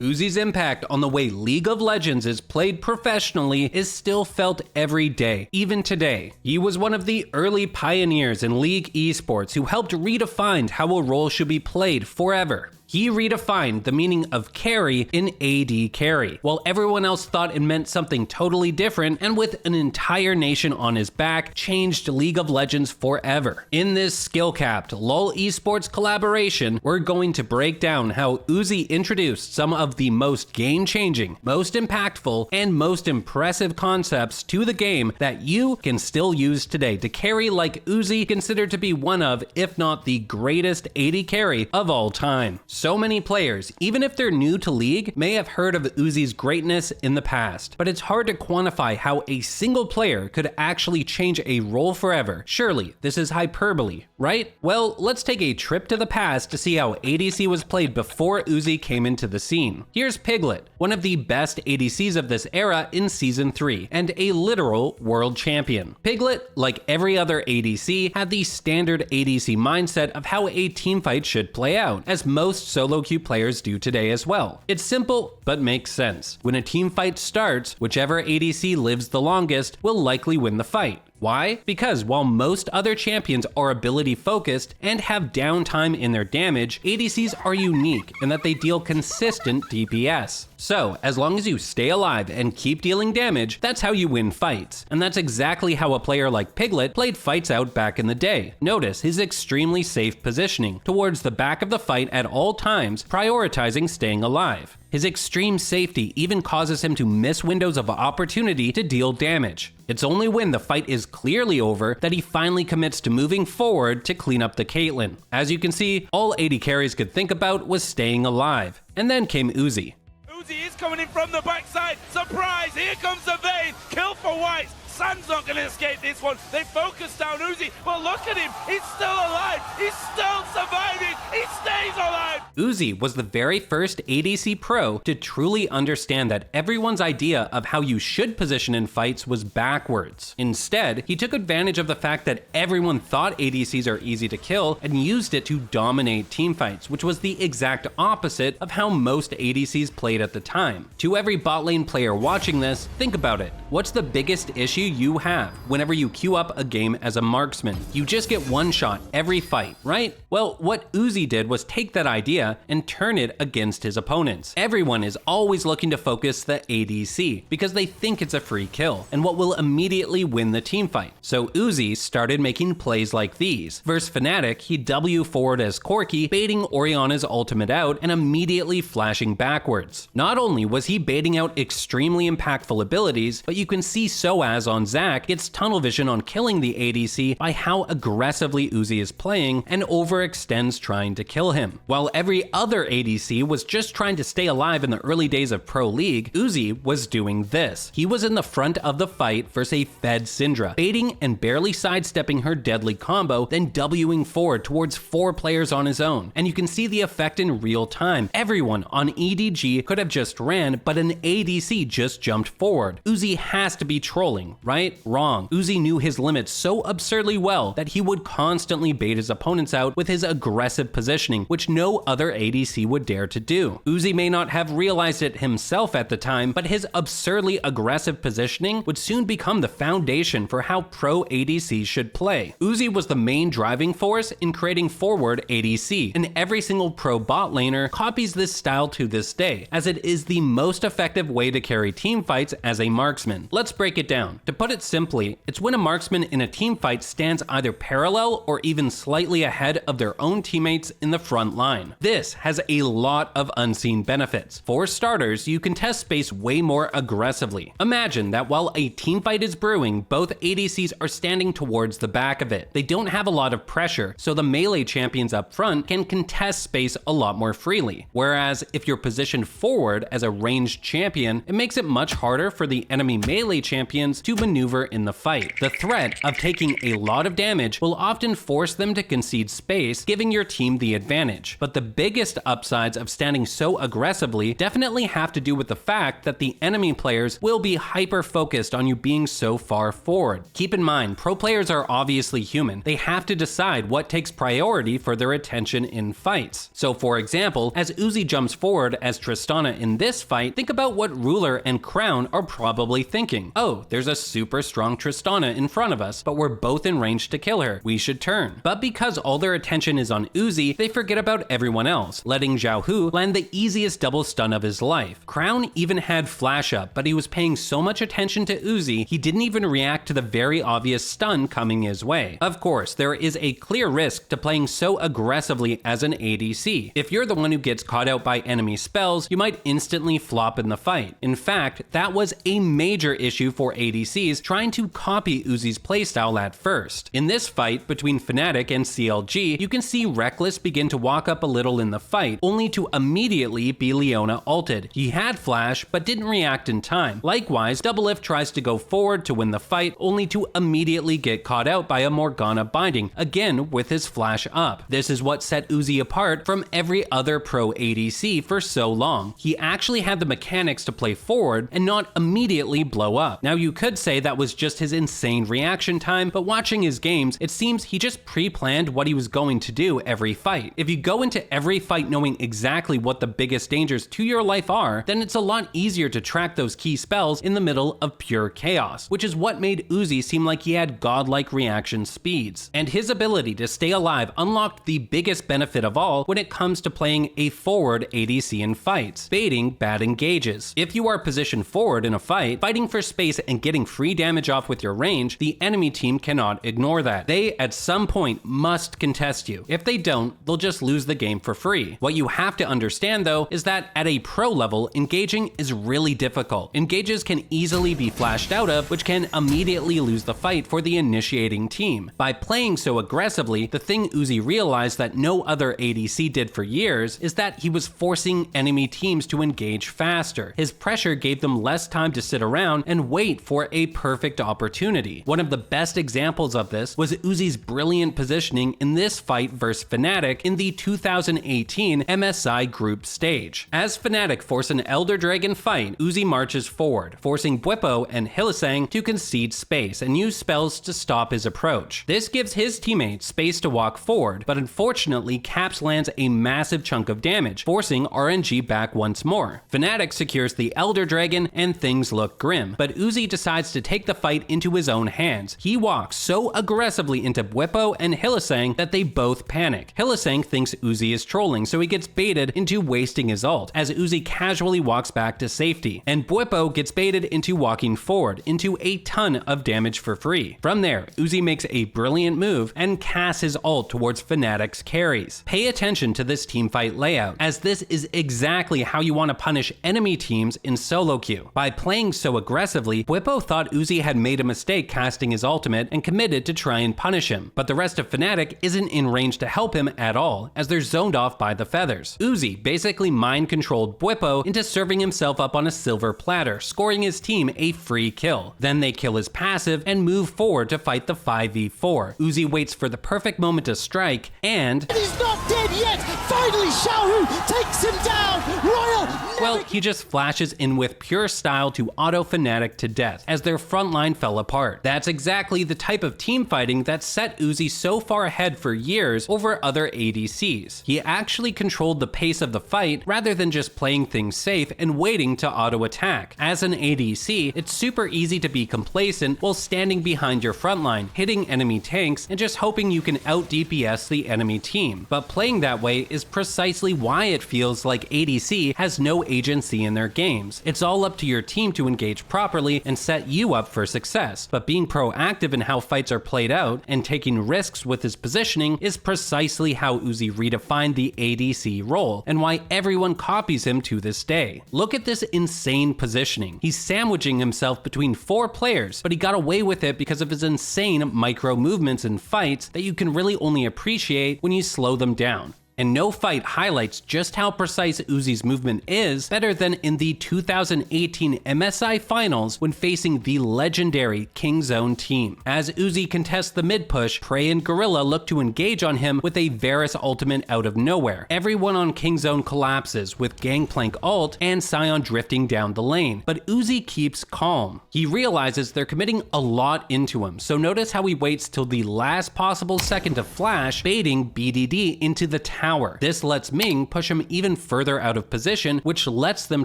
Uzi's impact on the way League of Legends is played professionally is still felt every day, even today. He was one of the early pioneers in League esports who helped redefine how a role should be played forever. He redefined the meaning of carry in AD carry, while everyone else thought it meant something totally different, and with an entire nation on his back, changed League of Legends forever. In this Skillcapped LoL esports collaboration, we're going to break down how Uzi introduced some of the most game-changing, most impactful, and most impressive concepts to the game that you can still use today to carry like Uzi, considered to be one of, if not the greatest AD carry of all time. So many players, even if they're new to League, may have heard of Uzi's greatness in the past, but it's hard to quantify how a single player could actually change a role forever. Surely, this is hyperbole, right? Well, let's take a trip to the past to see how ADC was played before Uzi came into the scene. Here's Piglet, one of the best ADCs of this era in Season 3, and a literal world champion. Piglet, like every other ADC, had the standard ADC mindset of how a teamfight should play out, as most solo queue players do today as well. It's simple, but makes sense. When a team fight starts, whichever ADC lives the longest will likely win the fight. Why? Because while most other champions are ability focused and have downtime in their damage, ADCs are unique in that they deal consistent DPS. So, as long as you stay alive and keep dealing damage, that's how you win fights. And that's exactly how a player like Piglet played fights out back in the day. Notice his extremely safe positioning towards the back of the fight at all times, prioritizing staying alive. His extreme safety even causes him to miss windows of opportunity to deal damage. It's only when the fight is clearly over that he finally commits to moving forward to clean up the Caitlyn. As you can see, all AD carries could think about was staying alive. And then came Uzi. Uzi is coming in from the backside. Surprise! Here comes the Vayne. Kill for White. San's not going to escape this one. They focus down Uzi, but look at him. He's still alive. He's still surviving. He stays alive. Uzi was the very first ADC pro to truly understand that everyone's idea of how you should position in fights was backwards. Instead, he took advantage of the fact that everyone thought ADCs are easy to kill and used it to dominate teamfights, which was the exact opposite of how most ADCs played at the time. To every bot lane player watching this, think about it. What's the biggest issue you have whenever you queue up a game as a marksman? You just get one shot every fight, right? Well, what Uzi did was take that idea and turn it against his opponents. Everyone is always looking to focus the ADC because they think it's a free kill and what will immediately win the teamfight. So Uzi started making plays like these. Versus Fnatic, he W forward as Corki, baiting Orianna's ultimate out and immediately flashing backwards. Not only was he baiting out extremely impactful abilities, but you can see Soaz on Zac gets tunnel vision on killing the ADC by how aggressively Uzi is playing and overextends trying to kill him. While every other ADC was just trying to stay alive in the early days of Pro League, Uzi was doing this. He was in the front of the fight versus a fed Syndra, baiting and barely sidestepping her deadly combo, then Wing forward towards 4 players on his own. And you can see the effect in real time. Everyone on EDG could have just ran, but an ADC just jumped forward. Uzi has to be trolling, right? Wrong. Uzi knew his limits so absurdly well that he would constantly bait his opponents out with his aggressive positioning, which no other ADC would dare to do. Uzi may not have realized it himself at the time, but his absurdly aggressive positioning would soon become the foundation for how pro ADCs should play. Uzi was the main driving force in creating forward ADC, and every single pro bot laner copies this style to this day, as it is the most effective way to carry teamfights as a marksman. Let's break it down. To put it simply, it's when a marksman in a teamfight stands either parallel or even slightly ahead of their own teammates in the front line. This has a lot of unseen benefits. For starters, you can test space way more aggressively. Imagine that while a teamfight is brewing, both ADCs are standing towards the back of it. They don't have a lot of pressure, so the melee champions up front can contest space a lot more freely. Whereas if you're positioned forward as a ranged champion, it makes it much harder for the enemy melee champions to maneuver in the fight. The threat of taking a lot of damage will often force them to concede space, giving your team the advantage. But the biggest upsides of standing so aggressively definitely have to do with the fact that the enemy players will be hyper-focused on you being so far forward. Keep in mind, pro players are obviously human. They have to decide what takes priority for their attention in fights. So for example, as Uzi jumps forward as Tristana in this fight, think about what Ruler and Crown are probably thinking. Oh, there's a super strong Tristana in front of us, but we're both in range to kill her. We should turn. But because all their attention is on Uzi, they forget about everyone else, letting Xiao Hu land the easiest double stun of his life. Crown even had flash up, but he was paying so much attention to Uzi, he didn't even react to the very obvious stun coming his way. Of course, there is a clear risk to playing so aggressively as an ADC. If you're the one who gets caught out by enemy spells, you might instantly flop in the fight. In fact, that was a major issue for ADCs trying to copy Uzi's playstyle at first. In this fight between Fnatic and CLG, you can see Reckless begin to walk up a little in the fight, only to immediately be Leona ulted. He had flash, but didn't react in time. Likewise, Doublelift tries to go forward to win the fight, only to immediately get caught out by a Morgana binding, again with his flash up. This is what set Uzi apart from every other pro ADC for so long. He actually had the mechanics to play forward and not immediately blow up. Now you could say that was just his insane reaction time, but watching his games, it seems he just pre-planned what he was going to do every fight. If you go into every fight knowing exactly what the biggest dangers to your life are, then it's a lot easier to track those key spells in the middle of pure chaos, which is what made Uzi seem like he had godlike reaction speeds. And his ability to stay alive unlocked the biggest benefit of all when it comes to playing a forward ADC in fights, baiting bad engages. If you are positioned forward in a fight, fighting for space and getting free damage off with your range, the enemy team cannot ignore that. They, at some point, must contest you. If they don't, they'll just lose the game for free. What you have to understand though is that at a pro level, engaging is really difficult. Engages can easily be flashed out of, which can immediately lose the fight for the initiating team. By playing so aggressively, the thing Uzi realized that no other ADC did for years is that he was forcing enemy teams to engage faster. His pressure gave them less time to sit around and wait for a perfect opportunity. One of the best examples of this was Uzi's brilliant positioning in this fight versus Fnatic in the 2018 MSI group stage. As Fnatic force an Elder Dragon fight, Uzi marches forward, forcing Bwipo and Hylissang to concede space and use spells to stop his approach. This gives his teammates space to walk forward, but unfortunately Caps lands a massive chunk of damage, forcing RNG back once more. Fnatic secures the Elder Dragon and things look grim, but Uzi decides to take the fight into his own hands. He walks so aggressively into Bwipo and Hylissang that they both panic. Hylissang thinks Uzi is trolling, so he gets baited into wasting his ult, as Uzi casually walks back to safety, and Bwipo gets baited into walking forward into a ton of damage for free. From there, Uzi makes a brilliant move and casts his ult towards Fnatic's carries. Pay attention to this teamfight layout, as this is exactly how you want to punish enemy teams in solo queue. By playing so aggressively, Bwipo thought Uzi had made a mistake casting his ultimate and committed to try and punish him, but the rest of Fnatic isn't in range to help him at all, as they're zoned off by the feathers. Uzi basically mind-controlled Bwipo into serving himself up on a silver platter, scoring his team a free kill. Then they kill his passive and move forward to fight the 5v4. Uzi waits for the perfect moment to strike, and he's not dead yet! Finally, Xiao Hu takes him down! Royal! Well, he just flashes in with pure style to auto Fnatic to death, as their front line fell apart. That's exactly the type of team fighting that set Uzi so far ahead for years over other ADCs. He actually controlled the pace of the fight rather than just playing things safe and waiting to auto attack. As an ADC, it's super easy to be complacent while standing behind your front line, hitting enemy tanks, and just hoping you can out DPS the enemy team. But playing that way is precisely why it feels like ADC has no agency in their games. It's all up to your team to engage properly and set you up for success. But being proactive in how fights are played out and taking risks with his positioning is precisely how Uzi redefined the ADC role, and why everyone copies him to this day. Look at this insane positioning. He's sandwiching himself between 4 players, but he got away with it because of his insane micro movements in fights that you can really only appreciate when you slow them down. And no fight highlights just how precise Uzi's movement is better than in the 2018 MSI Finals when facing the legendary Kingzone team. As Uzi contests the mid push, Prey and Gorilla look to engage on him with a Varus ultimate out of nowhere. Everyone on Kingzone collapses with Gangplank ult and Sion drifting down the lane, but Uzi keeps calm. He realizes they're committing a lot into him, so notice how he waits till the last possible second to flash, baiting BDD into the tower. This lets Ming push him even further out of position, which lets them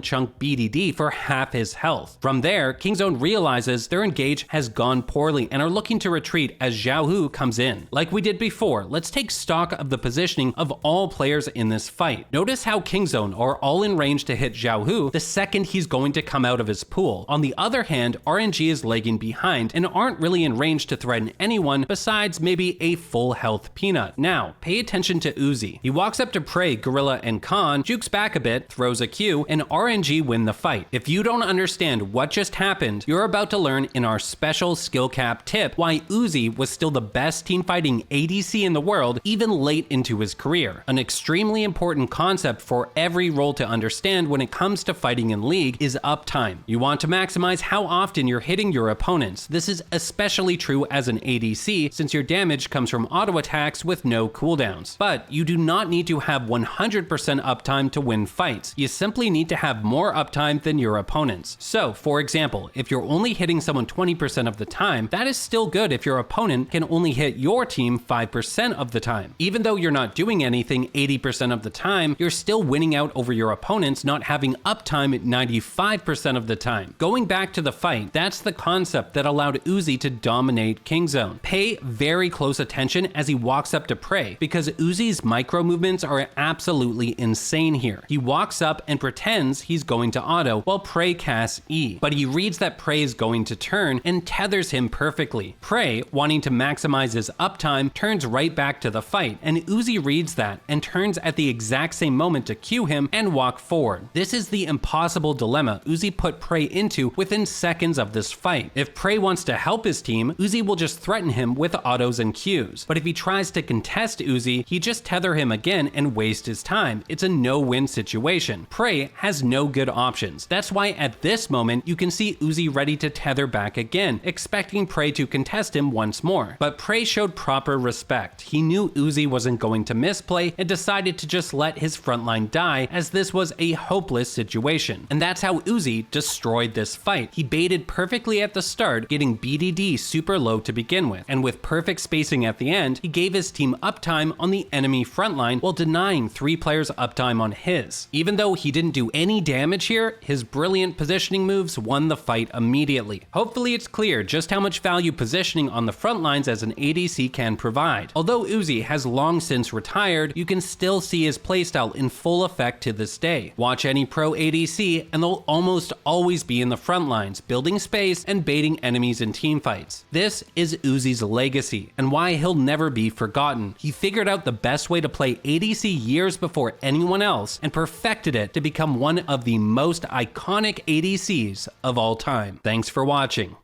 chunk BDD for half his health. From there, Kingzone realizes their engage has gone poorly and are looking to retreat as Xiaohu comes in. Like we did before, let's take stock of the positioning of all players in this fight. Notice how Kingzone are all in range to hit Xiaohu the second he's going to come out of his pool. On the other hand, RNG is lagging behind and aren't really in range to threaten anyone besides maybe a full health Peanut. Now, pay attention to Uzi. He walks up to Prey, Gorilla, and Khan, jukes back a bit, throws a Q, and RNG win the fight. If you don't understand what just happened, you're about to learn in our special Skillcapped tip why Uzi was still the best teamfighting ADC in the world even late into his career. An extremely important concept for every role to understand when it comes to fighting in League is uptime. You want to maximize how often you're hitting your opponents. This is especially true as an ADC since your damage comes from auto attacks with no cooldowns. But you do not need to have 100% uptime to win fights. You simply need to have more uptime than your opponents. So, for example, if you're only hitting someone 20% of the time, that is still good if your opponent can only hit your team 5% of the time. Even though you're not doing anything 80% of the time, you're still winning out over your opponents not having uptime at 95% of the time. Going back to the fight, that's the concept that allowed Uzi to dominate Kingzone. Pay very close attention as he walks up to Prey, because Uzi's micro movements are absolutely insane here. He walks up and pretends he's going to auto while Prey casts E, but he reads that Prey is going to turn and tethers him perfectly. Prey, wanting to maximize his uptime, turns right back to the fight, and Uzi reads that and turns at the exact same moment to cue him and walk forward. This is the impossible dilemma Uzi put Prey into within seconds of this fight. If Prey wants to help his team, Uzi will just threaten him with autos and Qs, but if he tries to contest Uzi, he just tether him again and waste his time. It's a no-win situation. Prey has no good options. That's why at this moment, you can see Uzi ready to tether back again, expecting Prey to contest him once more. But Prey showed proper respect. He knew Uzi wasn't going to misplay and decided to just let his frontline die, as this was a hopeless situation. And that's how Uzi destroyed this fight. He baited perfectly at the start, getting BDD super low to begin with, and with perfect spacing at the end, he gave his team uptime on the enemy frontline while denying 3 players uptime on his. Even though he didn't do any damage here, his brilliant positioning moves won the fight immediately. Hopefully it's clear just how much value positioning on the front lines as an ADC can provide. Although Uzi has long since retired, you can still see his playstyle in full effect to this day. Watch any pro ADC and they'll almost always be in the front lines, building space and baiting enemies in teamfights. This is Uzi's legacy and why he'll never be forgotten. He figured out the best way to play ADC years before anyone else and perfected it to become one of the most iconic ADCs of all time. Thanks for watching.